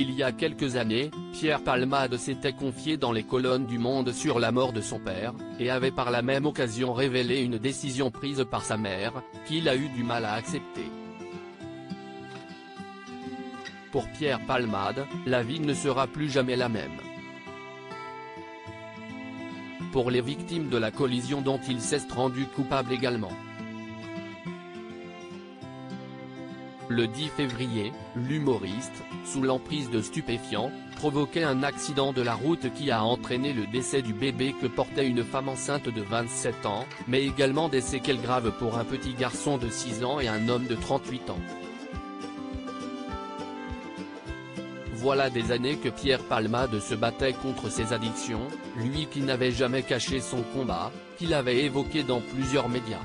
Il y a quelques années, Pierre Palmade s'était confié dans les colonnes du Monde sur la mort de son père, et avait par la même occasion révélé une décision prise par sa mère, qu'il a eu du mal à accepter. Pour Pierre Palmade, la vie ne sera plus jamais la même. Pour les victimes de la collision dont il s'est rendu coupable également. Le 10 février, l'humoriste, sous l'emprise de stupéfiants, provoquait un accident de la route qui a entraîné le décès du bébé que portait une femme enceinte de 27 ans, mais également des séquelles graves pour un petit garçon de 6 ans et un homme de 38 ans. Voilà des années que Pierre Palmade se battait contre ses addictions, lui qui n'avait jamais caché son combat, qu'il avait évoqué dans plusieurs médias.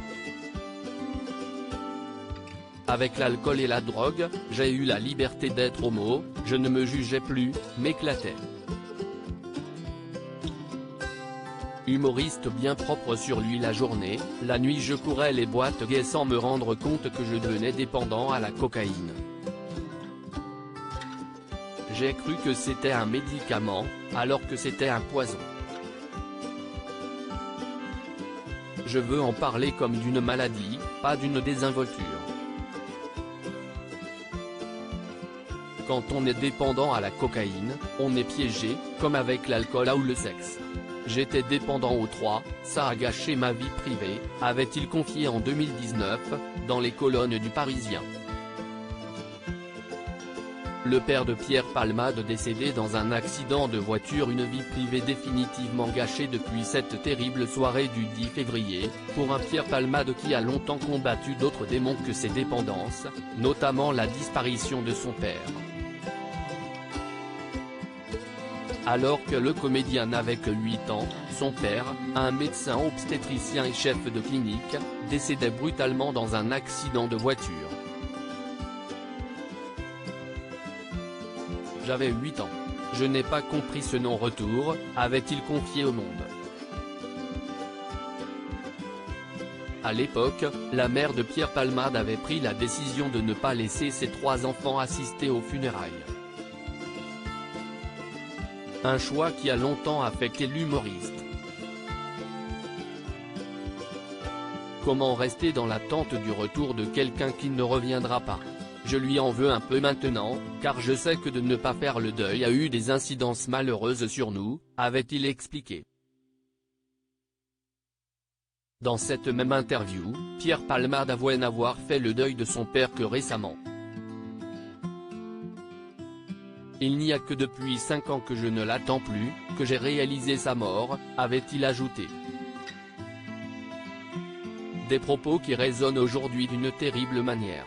Avec l'alcool et la drogue, j'ai eu la liberté d'être homo, je ne me jugeais plus, m'éclatais. Humoriste bien propre sur lui la journée, la nuit je courais les boîtes gays sans me rendre compte que je devenais dépendant à la cocaïne. J'ai cru que c'était un médicament, alors que c'était un poison. Je veux en parler comme d'une maladie, pas d'une désinvolture. Quand on est dépendant à la cocaïne, on est piégé, comme avec l'alcool ou le sexe. J'étais dépendant aux trois, ça a gâché ma vie privée, avait-il confié en 2019, dans les colonnes du Parisien. Le père de Pierre Palmade décédé dans un accident de voiture, une vie privée définitivement gâchée depuis cette terrible soirée du 10 février, pour un Pierre Palmade qui a longtemps combattu d'autres démons que ses dépendances, notamment la disparition de son père. Alors que le comédien n'avait que 8 ans, son père, un médecin obstétricien et chef de clinique, décédait brutalement dans un accident de voiture. J'avais 8 ans. Je n'ai pas compris ce non-retour, avait-il confié au Monde. À l'époque, la mère de Pierre Palmade avait pris la décision de ne pas laisser ses 3 enfants assister aux funérailles. Un choix qui a longtemps affecté l'humoriste. Comment rester dans l'attente du retour de quelqu'un qui ne reviendra pas? Je lui en veux un peu maintenant, car je sais que de ne pas faire le deuil a eu des incidences malheureuses sur nous, avait-il expliqué. Dans cette même interview, Pierre Palmade avouait n'avoir fait le deuil de son père que récemment. Il n'y a que depuis 5 ans que je ne l'attends plus, que j'ai réalisé sa mort, avait-il ajouté. Des propos qui résonnent aujourd'hui d'une terrible manière.